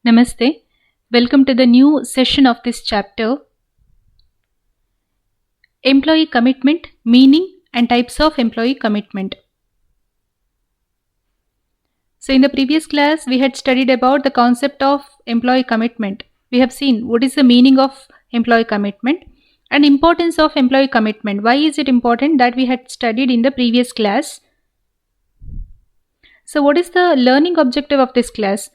Namaste. Welcome to the new session of this chapter. Employee commitment, meaning and types of employee commitment. So in the previous class, we had studied about the concept of employee commitment. We have seen what is the meaning of employee commitment and importance of employee commitment. Why is it important? That we had studied in the previous class. So what is the learning objective of this class?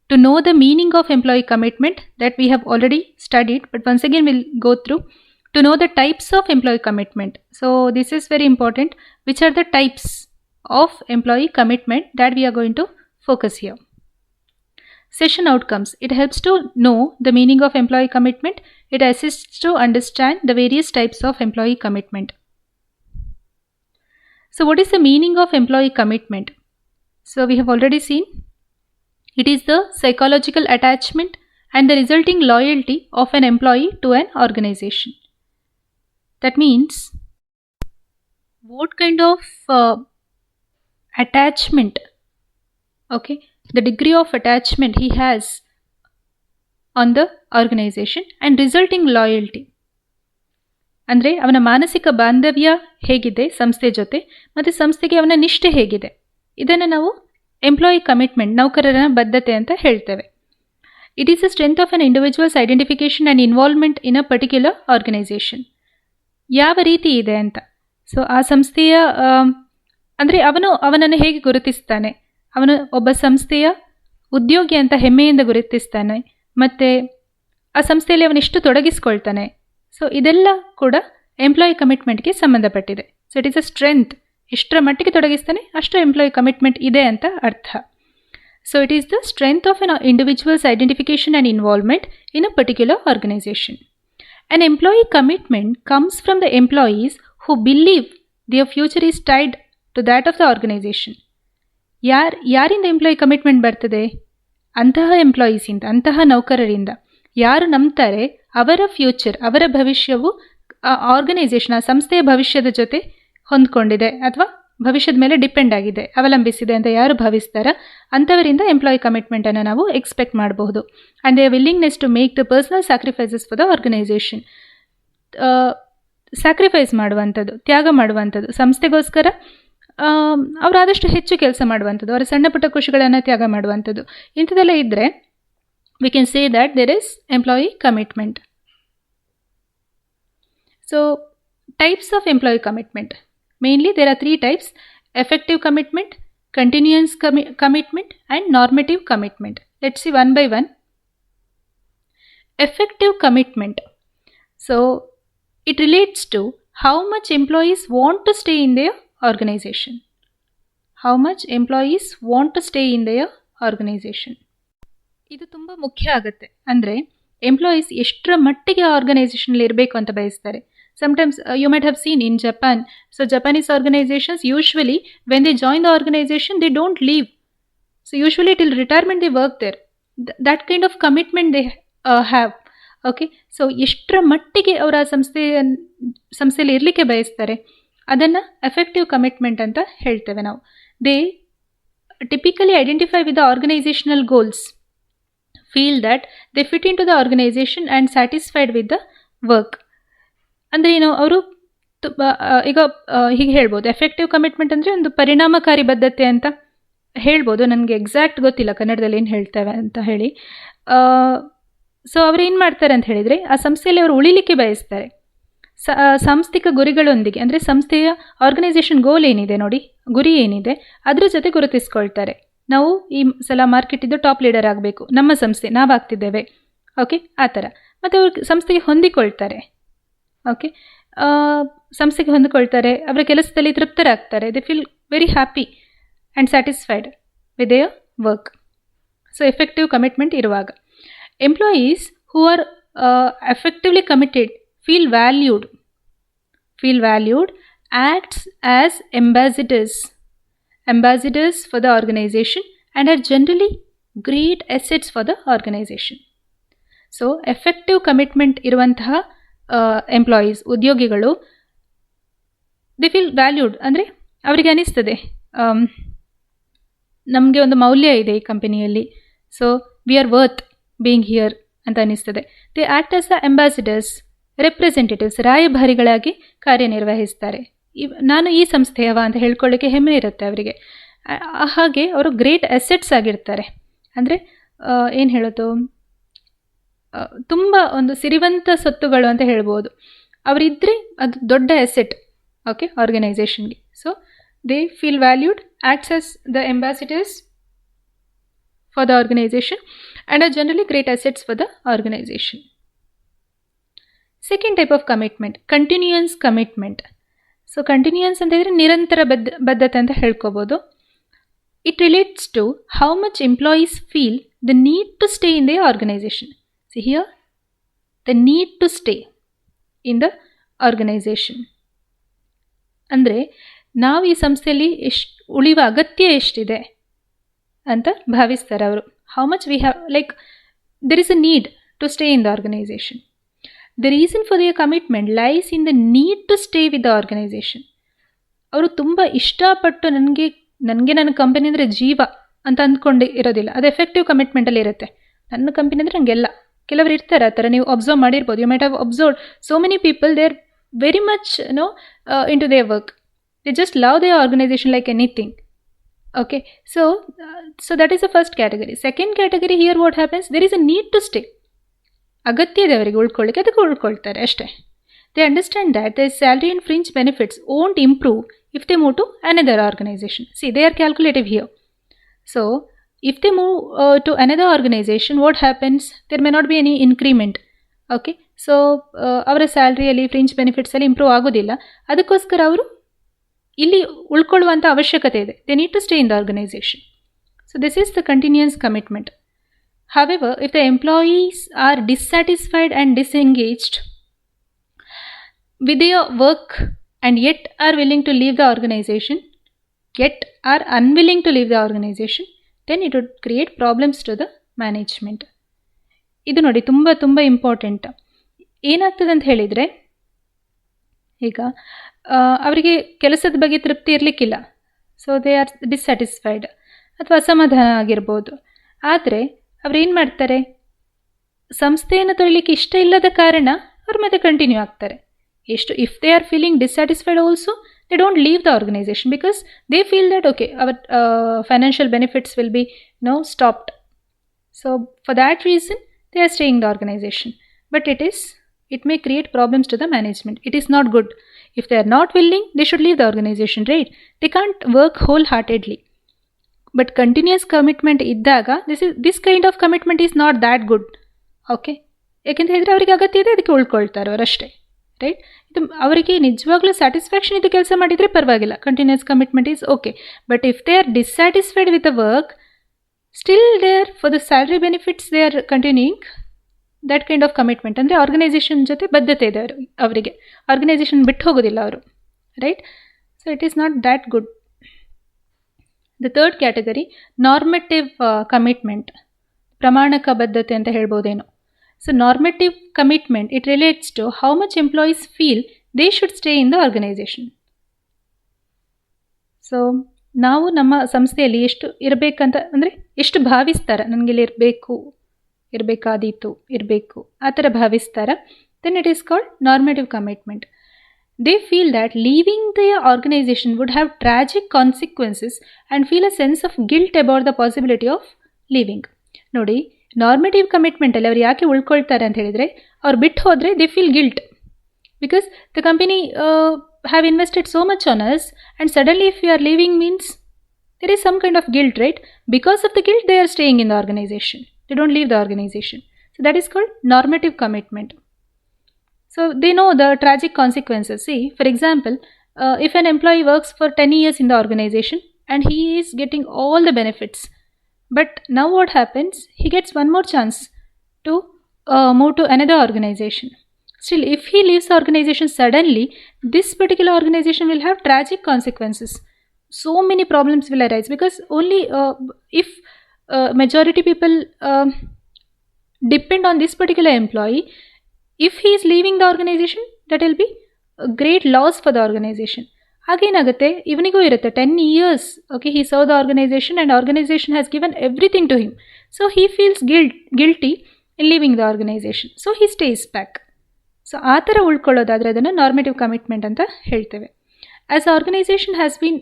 To know the meaning of employee commitment that we have already studied, but once again we'll go through to know the types of employee commitment. So this is very important. Which are the types of employee commitment that we are going to focus here? Session outcomes. It helps to know the meaning of employee commitment. It assists to understand the various types of employee commitment. So what is the meaning of employee commitment? So we have already seen it is the psychological attachment and the resulting loyalty of an employee to an organization. That means what kind of attachment, the degree of attachment he has on the organization and resulting loyalty. ಅಂದರೆ ಅವನ ಮಾನಸಿಕ ಬಾಂಧವ್ಯ ಹೇಗಿದೆ ಸಂಸ್ಥೆ ಜೊತೆ ಮತ್ತು ಸಂಸ್ಥೆಗೆ ಅವನ ನಿಷ್ಠೆ ಹೇಗಿದೆ, ಇದನ್ನು ನಾವು ಎಂಪ್ಲಾಯಿ ಕಮಿಟ್ಮೆಂಟ್, ನೌಕರರ ಬದ್ಧತೆ ಅಂತ ಹೇಳ್ತೇವೆ. It is the strength of an individuals identification and involvement in a particular organisation. ಯಾವ ರೀತಿ ಇದೆ ಅಂತ. ಸೊ ಆ ಸಂಸ್ಥೆಯ ಅಂದರೆ ಅವನನ್ನು ಹೇಗೆ ಗುರುತಿಸ್ತಾನೆ, ಅವನು ಒಬ್ಬ ಸಂಸ್ಥೆಯ ಉದ್ಯೋಗಿ ಅಂತ ಹೆಮ್ಮೆಯಿಂದ ಗುರುತಿಸ್ತಾನೆ, ಮತ್ತು ಆ ಸಂಸ್ಥೆಯಲ್ಲಿ ಅವನೆಷ್ಟು ತೊಡಗಿಸ್ಕೊಳ್ತಾನೆ. ಸೊ ಇದೆಲ್ಲ ಕೂಡ ಎಂಪ್ಲಾಯಿ ಕಮಿಟ್ಮೆಂಟ್ಗೆ ಸಂಬಂಧಪಟ್ಟಿದೆ. So it is a strength. ಎಷ್ಟರ ಮಟ್ಟಿಗೆ ತೊಡಗಿಸ್ತಾನೆ ಅಷ್ಟು ಎಂಪ್ಲಾಯಿ ಕಮಿಟ್ಮೆಂಟ್ ಇದೆ ಅಂತ ಅರ್ಥ. So it is the strength of an individuals identification and involvement in a particular organisation. An employee commitment comes from the employees who believe their future is tied to that of the organization. ಯಾರಿಂದ employee commitment ಬರ್ತದೆ? ಅಂತಹ ಎಂಪ್ಲಾಯೀಸಿಂದ, ಅಂತಹ ನೌಕರರಿಂದ. ಯಾರು ನಂಬ್ತಾರೆ ಅವರ future, ಅವರ ಭವಿಷ್ಯವು organisation, ಆ ಸಂಸ್ಥೆಯ ಭವಿಷ್ಯದ ಜೊತೆ ಹೊಂದ್ಕೊಂಡಿದೆ ಅಥವಾ ಭವಿಷ್ಯದ ಮೇಲೆ ಡಿಪೆಂಡ್ ಆಗಿದೆ, ಅವಲಂಬಿಸಿದೆ ಅಂತ ಯಾರು ಭಾವಿಸ್ತಾರ ಅಂಥವರಿಂದ ಎಂಪ್ಲಾಯಿ ಕಮಿಟ್ಮೆಂಟನ್ನು ನಾವು ಎಕ್ಸ್ಪೆಕ್ಟ್ ಮಾಡಬಹುದು. And the willingness to make the personal sacrifices for the organisation. Sacrifice ಮಾಡುವಂಥದ್ದು, ತ್ಯಾಗ ಮಾಡುವಂಥದ್ದು, ಸಂಸ್ಥೆಗೋಸ್ಕರ ಅವರಾದಷ್ಟು ಹೆಚ್ಚು ಕೆಲಸ ಮಾಡುವಂಥದ್ದು, ಅವರ ಸಣ್ಣ ಪುಟ್ಟ ಖುಷಿಗಳನ್ನು ತ್ಯಾಗ ಮಾಡುವಂಥದ್ದು, ಇಂಥದ್ದೆಲ್ಲ ಇದ್ದರೆ we can say that there is employee commitment. So types of employee commitment. Mainly there are three types: effective commitment, continuous commitment and normative commitment. Let's see one by one. Effective commitment. So it relates to how much employees want to stay in their organization. How much employees want to stay in their organization. ಇದು ತುಂಬ ಮುಖ್ಯ ಆಗುತ್ತೆ. ಅಂದರೆ employees ಎಷ್ಟರ ಮಟ್ಟಿಗೆ ಆರ್ಗನೈಸೇಷನಲ್ಲಿ ಇರಬೇಕು ಅಂತ ಬಯಸ್ತಾರೆ. Sometimes you might have seen in Japan. So Japanese organizations usually when they join the organization they don't leave. So usually till retirement they work there. That kind of commitment they have. Okay. So ಎಷ್ಟರ ಮಟ್ಟಿಗೆ ಅವರ ಸಂಸ್ಥೆಯಲ್ಲಿ ಇರಲಿಕ್ಕೆ ಬಯಸ್ತಾರೆ ಅದನ್ನು effective commitment ಅಂತ ಹೇಳ್ತೇವೆ ನಾವು. They typically identify with the organizational goals, feel that they fit into the organization and satisfied with the work. ಅಂದರೆ ಏನು, ಅವರು ಈಗ ಹೀಗೆ ಹೇಳ್ಬೋದು, ಎಫೆಕ್ಟಿವ್ ಕಮಿಟ್ಮೆಂಟ್ ಅಂದರೆ ಒಂದು ಪರಿಣಾಮಕಾರಿ ಬದ್ಧತೆ ಅಂತ ಹೇಳ್ಬೋದು. ನನಗೆ ಎಕ್ಸಾಕ್ಟ್ ಗೊತ್ತಿಲ್ಲ ಕನ್ನಡದಲ್ಲಿ ಏನು ಹೇಳ್ತೇವೆ ಅಂತ ಹೇಳಿ. ಸೊ ಅವರು ಏನು ಮಾಡ್ತಾರೆ ಅಂತ ಹೇಳಿದರೆ, ಆ ಸಂಸ್ಥೆಯಲ್ಲಿ ಅವರು ಉಳಿಲಿಕ್ಕೆ ಬಯಸ್ತಾರೆ. ಸಾಂಸ್ಥಿಕ ಗುರಿಗಳೊಂದಿಗೆ, ಅಂದರೆ ಸಂಸ್ಥೆಯ ಆರ್ಗನೈಸೇಷನ್ ಗೋಲ್ ಏನಿದೆ ನೋಡಿ, ಗುರಿ ಏನಿದೆ ಅದ್ರ ಜೊತೆ ಗುರುತಿಸ್ಕೊಳ್ತಾರೆ. ನಾವು ಈ ಸಲ ಮಾರ್ಕೆಟಿದ್ದು ಟಾಪ್ ಲೀಡರ್ ಆಗಬೇಕು, ನಮ್ಮ ಸಂಸ್ಥೆ ನಾವಾಗ್ತಿದ್ದೇವೆ, ಓಕೆ, ಆ ಥರ. ಮತ್ತು ಅವರು ಸಂಸ್ಥೆಗೆ ಹೊಂದಿಕೊಳ್ತಾರೆ. ಓಕೆ, ಸಂಸ್ಥೆಗೆ ಹೊಂದಿಕೊಳ್ತಾರೆ, ಅವರ ಕೆಲಸದಲ್ಲಿ ತೃಪ್ತರಾಗ್ತಾರೆ. They feel very happy and satisfied with their work. So effective commitment ಇರುವಾಗ employees who are effectively committed feel valued, acts as ambassadors for the organization and are generally great assets for the organization. So effective commitment ಇರುವಂತಹ employees, ಉದ್ಯೋಗಿಗಳು, they feel valued. ಅಂದರೆ ಅವರಿಗೆ ಅನಿಸ್ತದೆ ನಮಗೆ ಒಂದು ಮೌಲ್ಯ ಇದೆ ಈ ಕಂಪನಿಯಲ್ಲಿ. So we are worth being here ಅಂತ ಅನ್ನಿಸ್ತದೆ. They act as the ambassadors, representatives, ರಾಯಭಾರಿಗಳಾಗಿ ಕಾರ್ಯನಿರ್ವಹಿಸ್ತಾರೆ. ನಾನು ಈ ಸಂಸ್ಥೆಯವ ಅಂತ ಹೇಳ್ಕೊಳ್ಳಿಕ್ಕೆ ಹೆಮ್ಮೆ ಇರುತ್ತೆ ಅವರಿಗೆ. ಹಾಗೆ ಅವರು ಗ್ರೇಟ್ ಅಸೆಟ್ಸ್ ಆಗಿರ್ತಾರೆ. ಅಂದರೆ ಏನು ಹೇಳೋದು, ತುಂಬ ಒಂದು ಸಿರಿವಂತ ಸೊತ್ತುಗಳು ಅಂತ ಹೇಳ್ಬೋದು. ಅವರಿದ್ದರೆ ಅದು ದೊಡ್ಡ ಅಸೆಟ್, ಓಕೆ, ಆರ್ಗನೈಸೇಷನ್ಗೆ. So they feel valued, acts as the ambassadors for the organization and are generally great assets for the organization. Second type of commitment, continuous commitment. So continuous ಅಂತ ಹೇಳಿದ್ರೆ ನಿರಂತರ ಬದ್ಧತೆ ಅಂತ ಹೇಳ್ಕೋಬೋದು. It relates to how much employees feel the need to stay in their organization. See here, the need to stay in the organization. ಅಂದರೆ ನಾವು ಈ ಸಂಸ್ಥೆಯಲ್ಲಿ ಉಳಿಯುವ ಅಗತ್ಯ ಎಷ್ಟಿದೆ ಅಂತ ಭಾವಿಸ್ತಾರೆ ಅವರು. How much we have, like there is a need to stay in the organisation. The reason for their commitment lies in the need to stay with the organisation. ಅವರು ತುಂಬ ಇಷ್ಟಪಟ್ಟು ನನಗೆ ನನ್ನ ಕಂಪನಿ ಅಂದರೆ ಜೀವ ಅಂತ ಅಂದ್ಕೊಂಡು ಇರೋದಿಲ್ಲ. ಅದು ಎಫೆಕ್ಟಿವ್ ಕಮಿಟ್ಮೆಂಟಲ್ಲಿ ಇರುತ್ತೆ. ನನ್ನ ಕಂಪನಿ ಅಂದರೆ ನನಗೆಲ್ಲ. ಕೆಲವರು ಇರ್ತಾರೆ ಆ ಥರ, ನೀವು ಅಬ್ಸರ್ವ್ ಮಾಡಿರ್ಬೋದು. You might have observe so many people, they are very much into their work. They just love their organisation like anything. Okay, so that is the first category. Second category, here what happens, there is a need to stay. ಅಗತ್ಯ ಇದೆ ಅವರಿಗೆ ಉಳ್ಕೊಳ್ಳಿಕ್ಕೆ, ಅದಕ್ಕೆ ಉಳ್ಕೊಳ್ತಾರೆ ಅಷ್ಟೇ. They understand that their salary and fringe benefits won't improve if they move to another organization. See, they are calculative here. So if they move to another organization, what happens, there may not be any increment. Okay, so ಅವರ ಸ್ಯಾಲ್ರಿಯಲ್ಲಿ fringe ಬೆನಿಫಿಟ್ಸಲ್ಲಿ improve ಆಗೋದಿಲ್ಲ. ಅದಕ್ಕೋಸ್ಕರ ಅವರು ಇಲ್ಲಿ ಉಳ್ಕೊಳ್ಳುವಂಥ ಅವಶ್ಯಕತೆ ಇದೆ. They need to stay in the organisation. So this is the continuous commitment. However, if the employees are dissatisfied and disengaged with their work and yet are unwilling to leave the organization, then it would create problems to the management. ಇದು ನೋಡಿ ತುಂಬ important. ಏನಾಗ್ತದೆ ಅಂತ ಹೇಳಿದರೆ, ಈಗ ಅವರಿಗೆ ಕೆಲಸದ ಬಗ್ಗೆ ತೃಪ್ತಿ ಇರಲಿಕ್ಕಿಲ್ಲ. ಸೊ ದೇ ಆರ್ ಡಿಸ್ಸ್ಯಾಟಿಸ್ಫೈಡ್ ಅಥವಾ ಅಸಮಾಧಾನ ಆಗಿರ್ಬೋದು. ಆದರೆ ಅವ್ರೇನು ಮಾಡ್ತಾರೆ, ಸಂಸ್ಥೆಯನ್ನು ತೊಳಿಲಿಕ್ಕೆ ಇಷ್ಟ ಇಲ್ಲದ ಕಾರಣ ಅವ್ರು ಮತ್ತೆ ಕಂಟಿನ್ಯೂ ಆಗ್ತಾರೆ. If they are feeling dissatisfied also, they don't leave the organisation because they feel that okay, our financial benefits will be stopped. So for that reason they are staying the organisation. But it may create problems to the management. It is not good. If they are not willing, they should leave the organization, right? They can't work wholeheartedly. But continuous commitment iddaga, this kind of commitment is not that good. Okay? ಯಾಕೆಂತ ಹೇಳಿದ್ರೆ ಅವರಿಗೆ ಅಗತ್ಯ ಇದೆ, ಅದಕ್ಕೆ ಉಳ್ಕೊಳ್ತಾರೆ ಅವರಷ್ಟೇ, right? ಇದು ಅವರಿಗೆ ನಿಜವಾಗ್ಲೂ satisfaction ಇದು ಕೆಲಸ ಮಾಡಿದರೆ ಪರವಾಗಿಲ್ಲ, continuous commitment is okay. But if they are dissatisfied with the work, still they are for the salary benefits they are continuing, that kind of commitment. ಅಂದರೆ ಆರ್ಗನೈಸೇಷನ್ ಜೊತೆ ಬದ್ಧತೆ ಇದೆ ಅವರಿಗೆ, ಆರ್ಗನೈಸೇಷನ್ ಬಿಟ್ಟು ಹೋಗೋದಿಲ್ಲ ಅವರು, right? So it is not that good. The third category, normative commitment, ಪ್ರಮಾಣಕ ಬದ್ಧತೆ ಅಂತ ಹೇಳ್ಬೋದೇನೋ. So normative commitment, it relates to how much employees feel they should stay in the organisation. So ನಾವು ನಮ್ಮ ಸಂಸ್ಥೆಯಲ್ಲಿ ಎಷ್ಟು ಇರಬೇಕಂತ, ಅಂದರೆ ಎಷ್ಟು ಭಾವಿಸ್ತಾರೆ, ನನಗಿಲ್ಲಿ ಇರಬೇಕು ಆ ಥರ ಭಾವಿಸ್ತಾರ, then it is called normative commitment. They feel that leaving their organization would have tragic consequences and feel a sense of guilt about the possibility of leaving. ನೋಡಿ, ನಾರ್ಮೇಟಿವ್ ಕಮಿಟ್ಮೆಂಟಲ್ಲಿ ಅವ್ರು ಯಾಕೆ ಉಳ್ಕೊಳ್ತಾರೆ ಅಂತ ಹೇಳಿದರೆ, ಅವ್ರು ಬಿಟ್ಟು ಹೋದರೆ they feel guilt because the company have invested so much on us and suddenly if you are leaving means there is some kind of guilt, right? Because of the guilt they are staying in the organization. They don't leave the organization. So that is called normative commitment. So they know the tragic consequences. See, for example, if an employee works for 10 years in the organization and he is getting all the benefits, but now what happens? He gets one more chance to move to another organization. Still, if he leaves the organization suddenly, this particular organization will have tragic consequences. So many problems will arise because only if majority people depend on this particular employee, if he is leaving the organization, that will be a great loss for the organization. Aginagutte, ಇವನಿಗೂ ಇರುತ್ತೆ 10 years, okay, he served the organization and organization has given everything to him. So he feels guilty in leaving the organization. So he stays back. So ಆ ಥರ ಉಳ್ಕೊಳ್ಳೋದಾದರೆ ಅದನ್ನು normative commitment ಅಂತ ಹೇಳ್ತೇವೆ. As organisation has been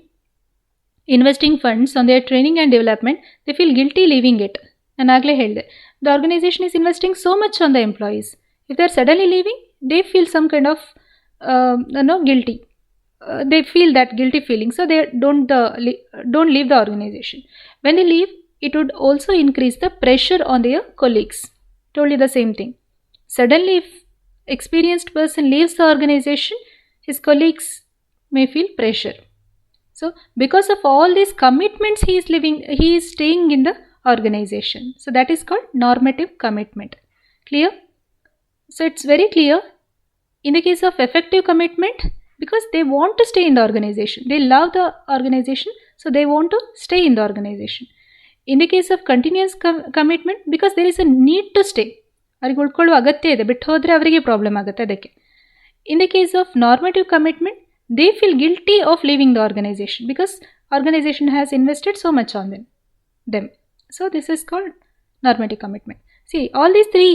investing funds on their training and development, they feel guilty leaving it. ನಾನು ಆಗಲೇ ಹೇಳಿದೆ, the organisation is investing so much on the employees. If they are suddenly leaving, they feel some kind of guilty. They feel that guilty feeling, so they don't leave the organization. When they leave, it would also increase the pressure on their colleagues. Told you the same thing. Suddenly, if experienced person leaves the organization, his colleagues may feel pressure. So because of all these commitments, he is staying in the organization. So that is called normative commitment. Clear? So it's very clear. In the case of effective commitment, because they want to stay in the organization, they love the organization, so they want to stay in the organization. In the case of continuous commitment, because there is a need to stay, ಅವರಿಗೆ ಉಳ್ಕೊಳ್ಳುವ ಅಗತ್ಯ ಇದೆ, ಬಿಟ್ಟು ಹೋದರೆ ಅವರಿಗೆ problem ಆಗುತ್ತೆ ಅದಕ್ಕೆ. In the case of normative commitment, they feel guilty of leaving the organisation because organisation has invested so much on them. So this is called normative commitment. See, all these three,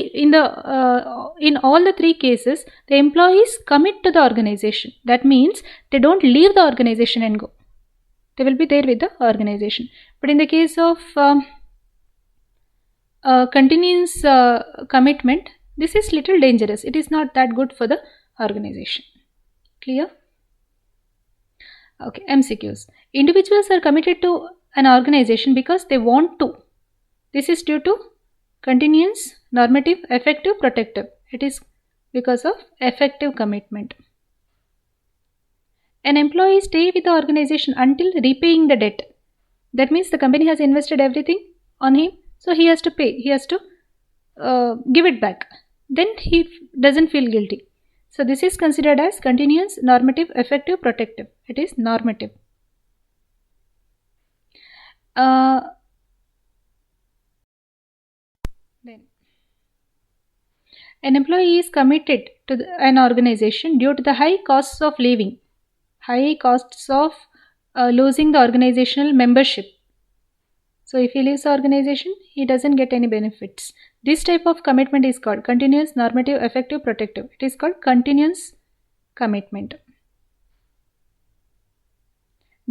in all the three cases, the employees commit to the organization. That means they don't leave the organization and go. They will be there with the organization. But in the case of continuous commitment, this is little dangerous. It is not that good for the organization. Clear? Okay, MCQs. Individuals are committed to an organization because they want to. This is due to continuous, normative, effective, protective. It is because of effective commitment. An employee stay with the organization until repaying the debt. That means the company has invested everything on him, so he has to pay. He has to give it back. Then he doesn't feel guilty. So this is considered as continuous, normative, effective, protective. It is normative. Then an employee is committed to an organization due to the high costs of leaving, high costs of losing the organizational membership. So if he leaves the organization, he doesn't get any benefits. This type of commitment is called continuous, normative, effective, protective. It is called continuous commitment.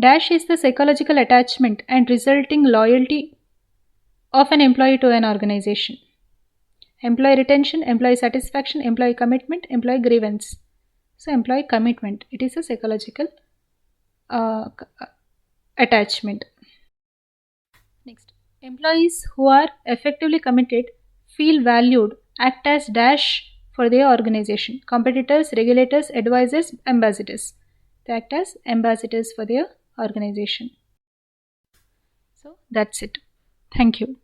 Dash is the psychological attachment and resulting loyalty of an employee to an organization. Employee retention, employee satisfaction, employee commitment, employee grievance. So employee commitment, it is a psychological attachment. Next, employees who are effectively committed feel valued, act as dash for their organization. Competitors, regulators, advisors, ambassadors. They act as ambassadors for their organization. So that's it. Thank you.